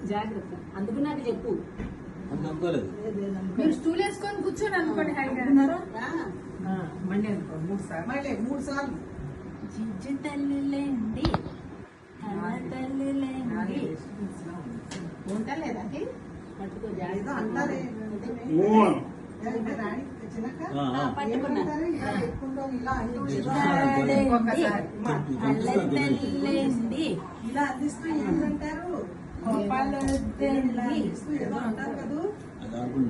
జాగ్రత్త అందుకు నాకు చెప్పు. మీరు స్టూల్ వేసుకొని కూర్చొని అనుకోండి. మండే అనుకో 3 సార్లు జిజ్జు తల్లులేండి తల్లులేండి ఉంటలేదండి పట్టుకో జాగ్రత్త తల్లులేండి ఇలా అందిస్తూ ఏమంటారు ఇప్పుడు